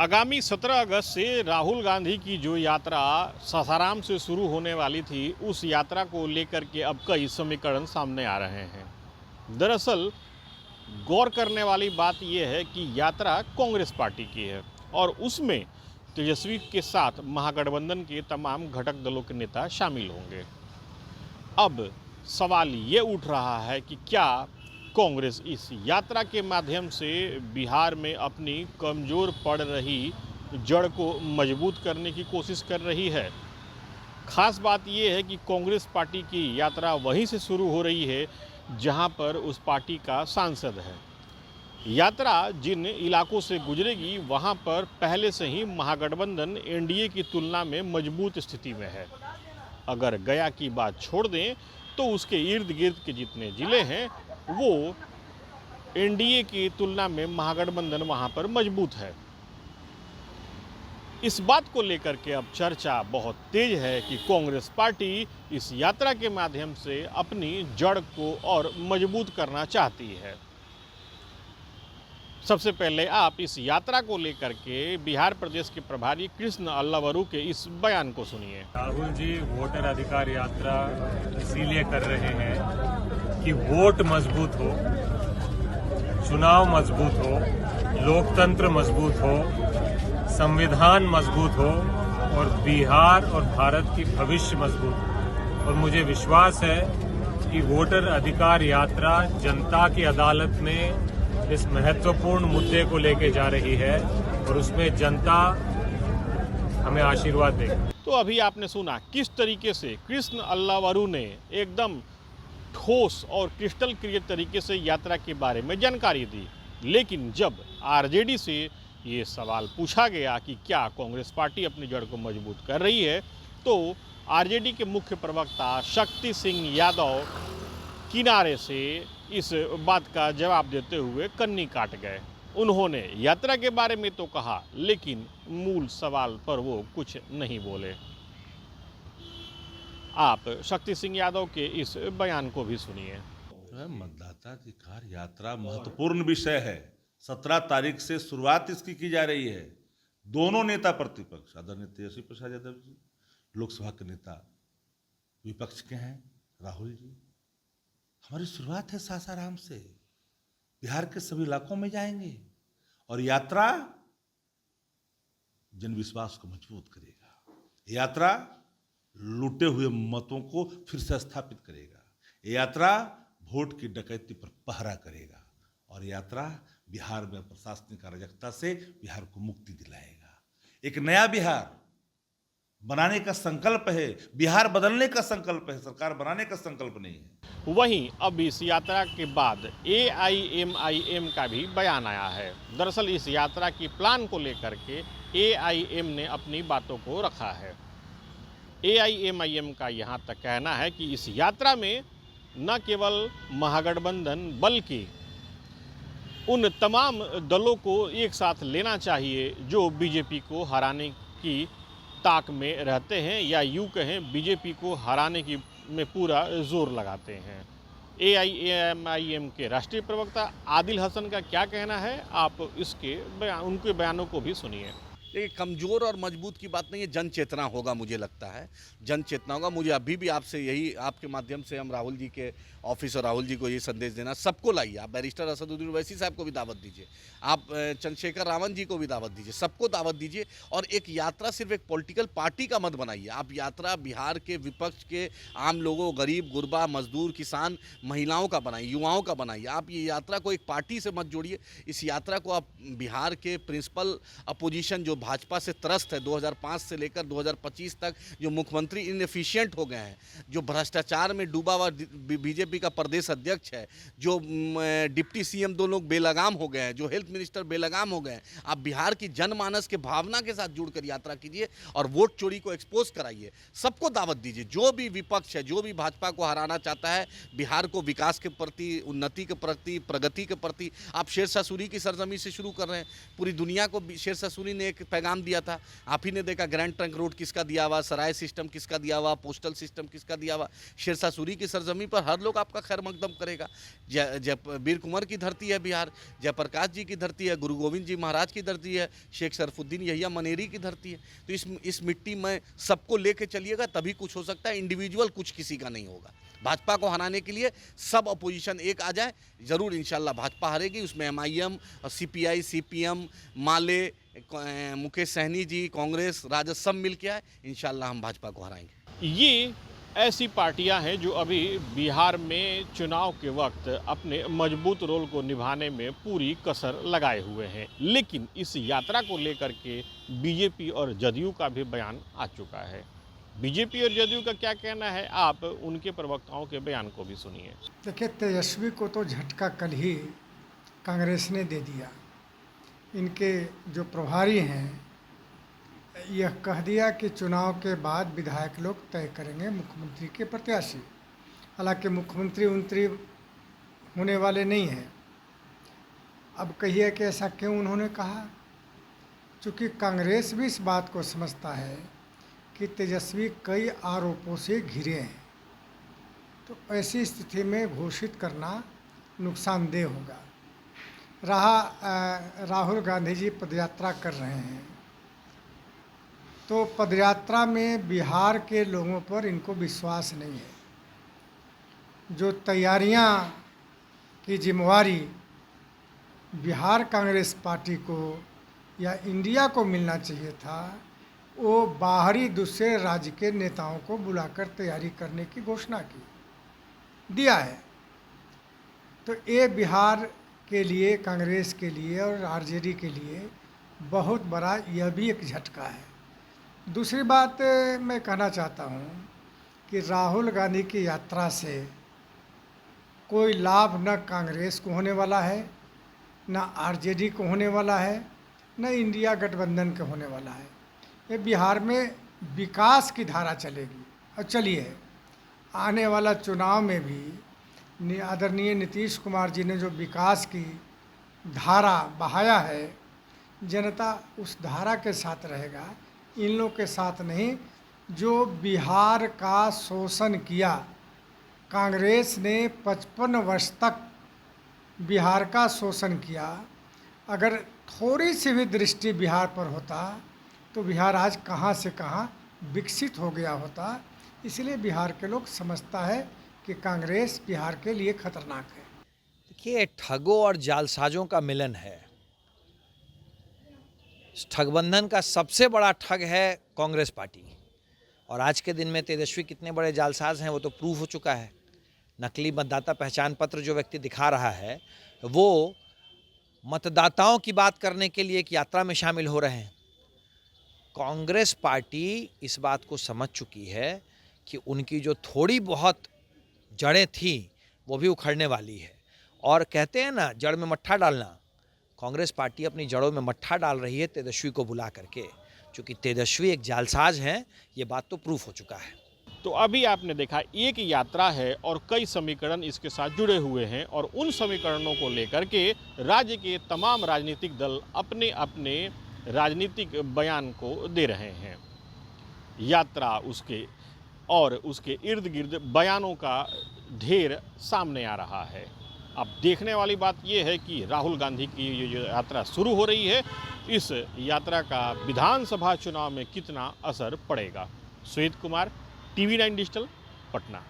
आगामी 17 अगस्त से राहुल गांधी की जो यात्रा सासाराम से शुरू होने वाली थी, उस यात्रा को लेकर के अब कई समीकरण सामने आ रहे हैं। दरअसल गौर करने वाली बात यह है कि यात्रा कांग्रेस पार्टी की है और उसमें तेजस्वी के साथ महागठबंधन के तमाम घटक दलों के नेता शामिल होंगे। अब सवाल ये उठ रहा है कि क्या कांग्रेस इस यात्रा के माध्यम से बिहार में अपनी कमज़ोर पड़ रही जड़ को मजबूत करने की कोशिश कर रही है। खास बात यह है कि कांग्रेस पार्टी की यात्रा वहीं से शुरू हो रही है जहां पर उस पार्टी का सांसद है। यात्रा जिन इलाकों से गुजरेगी वहां पर पहले से ही महागठबंधन एनडीए की तुलना में मजबूत स्थिति में है। अगर गया की बात छोड़ दें तो उसके इर्द गिर्द के जितने ज़िले हैं वो एनडीए की तुलना में महागठबंधन वहां पर मजबूत है। इस बात को लेकर के अब चर्चा बहुत तेज है कि कांग्रेस पार्टी इस यात्रा के माध्यम से अपनी जड़ को और मजबूत करना चाहती है। सबसे पहले आप इस यात्रा को लेकर के बिहार प्रदेश के प्रभारी कृष्ण अल्लावरू के इस बयान को सुनिए। राहुल जी वोटर अधिकार यात्रा इसीलिए कर रहे हैं कि वोट मजबूत हो, चुनाव मजबूत हो, लोकतंत्र मजबूत हो, संविधान मजबूत हो और बिहार और भारत की भविष्य मजबूत हो। और मुझे विश्वास है कि वोटर अधिकार यात्रा जनता की अदालत में इस महत्वपूर्ण मुद्दे को लेके जा रही है और उसमें जनता हमें आशीर्वाद देगी। तो अभी आपने सुना किस तरीके से कृष्ण अल्लावरू ने एकदम ठोस और क्रिस्टल क्लियर तरीके से यात्रा के बारे में जानकारी दी। लेकिन जब आरजेडी से ये सवाल पूछा गया कि क्या कांग्रेस पार्टी अपनी जड़ को मजबूत कर रही है, तो आरजेडी के मुख्य प्रवक्ता शक्ति सिंह यादव किनारे से इस बात का जवाब देते हुए कन्नी काट गए। उन्होंने यात्रा के बारे में तो कहा लेकिन मूल सवाल पर वो कुछ नहीं बोले। आप शक्ति सिंह यादव के इस बयान को भी सुनिए। मतदाता अधिकार यात्रा महत्वपूर्ण विषय है। 17 तारीख से शुरुआत इसकी की जा रही है। दोनों नेता प्रतिपक्ष आदरणीय तेजस्वी प्रसाद यादव जी, लोकसभा के नेता विपक्ष के हैं राहुल जी। हमारी शुरुआत है सासाराम से, बिहार के सभी इलाकों में जाएंगे और यात्रा जन विश्वास को मजबूत करेगा। यात्रा लूटे हुए मतों को फिर से स्थापित करेगा। यात्रा वोट की डकैती पर पहरा करेगा और यात्रा बिहार में प्रशासनिक अराजकता से बिहार को मुक्ति दिलाएगा। एक नया बिहार बनाने का संकल्प है, बिहार बदलने का संकल्प है, सरकार बनाने का संकल्प नहीं है। वहीं अब इस यात्रा के बाद एआईएमआईएम का भी बयान आया है। दरअसल इस यात्रा की प्लान को लेकर के एआईएम ने अपनी बातों को रखा है। एआईएमआईएम का यहाँ तक कहना है कि इस यात्रा में न केवल महागठबंधन बल्कि उन तमाम दलों को एक साथ लेना चाहिए जो बीजेपी को हराने की ताक में रहते हैं या यूँ कहें बीजेपी को हराने की में पूरा जोर लगाते हैं। एआईएमआईएम के राष्ट्रीय प्रवक्ता आदिल हसन का क्या कहना है, आप उनके बयानों को भी सुनिए। देखिए, कमज़ोर और मजबूत की बात नहीं है, जन चेतना होगा। मुझे लगता है जन चेतना होगा। मुझे अभी भी आपसे यही, आपके माध्यम से हम राहुल जी के ऑफिस और राहुल जी को ये संदेश देना, सबको लाइए। आप बैरिस्टर असदुद्दीन ओवैसी साहब को भी दावत दीजिए, आप चंद्रशेखर रावत जी को भी दावत दीजिए, सबको दावत दीजिए। और एक यात्रा सिर्फ एक पॉलिटिकल पार्टी का मत बनाइए। आप यात्रा बिहार के विपक्ष के आम लोगों, गरीब गुरबा, मजदूर, किसान, महिलाओं का बनाइए, युवाओं का बनाइए। आप ये यात्रा को एक पार्टी से मत जोड़िए। इस यात्रा को आप बिहार के प्रिंसिपल अपोजिशन जो भाजपा से त्रस्त है, 2005 से लेकर 2025 तक जो मुख्यमंत्री इनएफिशिएंट हो गए हैं, जो भ्रष्टाचार में डूबा हुआ बीजेपी का प्रदेश अध्यक्ष है, जो डिप्टी सीएम 2 लोग बेलगाम हो गए हैं, जो हेल्थ मिनिस्टर बेलगाम हो गए हैं, आप बिहार की जनमानस के भावना के साथ जुड़कर यात्रा कीजिए और वोट चोरी को एक्सपोज कराइए। सबको दावत दीजिए। जो भी विपक्ष है, जो भी भाजपा को हराना चाहता है, बिहार को विकास के प्रति, उन्नति के प्रति, प्रगति के प्रति, आप शेरशाह सूरी की सरजमी से शुरू कर रहे हैं। पूरी दुनिया को शेरशाह सूरी ने एक पैगाम दिया था। आप ही ने देखा ग्रैंड ट्रंक रोड किसका दिया हुआ, सराय सिस्टम किसका दिया हुआ, पोस्टल सिस्टम किसका दिया हुआ। शेरशाह सूरी की सरजमी पर हर लोग आपका खैर मकदम करेगा। वीर कुंवर की धरती है बिहार, जयप्रकाश जी की धरती है, गुरु गोविंद जी महाराज की धरती है, शेख शरफुद्दीन यहिया मनेरी की धरती है। तो इस मिट्टी में सबको लेके चलिएगा तभी कुछ हो सकता है। इंडिविजुअल कुछ किसी का नहीं होगा। भाजपा को हराने के लिए सब अपोजिशन एक आ जाए, जरूर इंशाल्लाह भाजपा हारेगी। उसमें MIM, CPI, CPM, माले, मुकेश सहनी जी, कांग्रेस, राजद सब मिल के आए, इंशाल्लाह हम भाजपा को हराएंगे। ये ऐसी पार्टियां हैं जो अभी बिहार में चुनाव के वक्त अपने मजबूत रोल को निभाने में पूरी कसर लगाए हुए हैं, लेकिन इस यात्रा को लेकर के बीजेपी और जदयू का भी बयान आ चुका है। बीजेपी और जदयू का क्या कहना है, आप उनके प्रवक्ताओं के बयान को भी सुनिए। देखिए, तेजस्वी को तो झटका कल ही कांग्रेस ने दे दिया। इनके जो प्रभारी हैं यह कह दिया कि चुनाव के बाद विधायक लोग तय करेंगे मुख्यमंत्री के प्रत्याशी। हालांकि मुख्यमंत्री उनत्री होने वाले नहीं हैं। अब कहिए कि ऐसा क्यों उन्होंने कहा, चूँकि कांग्रेस भी इस बात को समझता है कि तेजस्वी कई आरोपों से घिरे हैं, तो ऐसी स्थिति में घोषित करना नुकसानदेह होगा। राहुल गांधी जी पदयात्रा कर रहे हैं, तो पदयात्रा में बिहार के लोगों पर इनको विश्वास नहीं है। जो तैयारियां की जिम्मेवारी बिहार कांग्रेस पार्टी को या इंडिया को मिलना चाहिए था, वो बाहरी दूसरे राज्य के नेताओं को बुलाकर तैयारी करने की घोषणा की दिया है। तो ये बिहार के लिए, कांग्रेस के लिए और आरजेडी के लिए बहुत बड़ा यह भी एक झटका है। दूसरी बात मैं कहना चाहता हूँ कि राहुल गांधी की यात्रा से कोई लाभ न कांग्रेस को होने वाला है, न आरजेडी को होने वाला है, न इंडिया गठबंधन को होने वाला है। ये बिहार में विकास की धारा चलेगी। और चलिए, आने वाला चुनाव में भी आदरणीय नीतीश कुमार जी ने जो विकास की धारा बहाया है, जनता उस धारा के साथ रहेगा, इन लोग के साथ नहीं। जो बिहार का शोषण किया, कांग्रेस ने 55 वर्ष तक बिहार का शोषण किया। अगर थोड़ी सी भी दृष्टि बिहार पर होता तो बिहार आज कहाँ से कहाँ विकसित हो गया होता। इसलिए बिहार के लोग समझता है कि कांग्रेस बिहार के लिए खतरनाक है। देखिए, ठगों और जालसाजों का मिलन है। ठगबंधन का सबसे बड़ा ठग है कांग्रेस पार्टी, और आज के दिन में तेजस्वी कितने बड़े जालसाज हैं वो तो प्रूफ हो चुका है। नकली मतदाता पहचान पत्र जो व्यक्ति दिखा रहा है वो मतदाताओं की बात करने के लिए एक यात्रा में शामिल हो रहे हैं। कांग्रेस पार्टी इस बात को समझ चुकी है कि उनकी जो थोड़ी बहुत जड़ें थी वो भी उखड़ने वाली है। और कहते हैं ना, जड़ में मट्ठा डालना, कांग्रेस पार्टी अपनी जड़ों में मट्ठा डाल रही है तेजस्वी को बुला करके। चूँकि तेजस्वी एक जालसाज हैं, ये बात तो प्रूफ हो चुका है। तो अभी आपने देखा एक यात्रा है और कई समीकरण इसके साथ जुड़े हुए हैं, और उन समीकरणों को लेकर के राज्य के तमाम राजनीतिक दल अपने अपने राजनीतिक बयान को दे रहे हैं। यात्रा उसके इर्द गिर्द बयानों का ढेर सामने आ रहा है। अब देखने वाली बात यह है कि राहुल गांधी की ये जो यात्रा शुरू हो रही है, इस यात्रा का विधानसभा चुनाव में कितना असर पड़ेगा। Sujit Kumar, TV9 digital, Patna.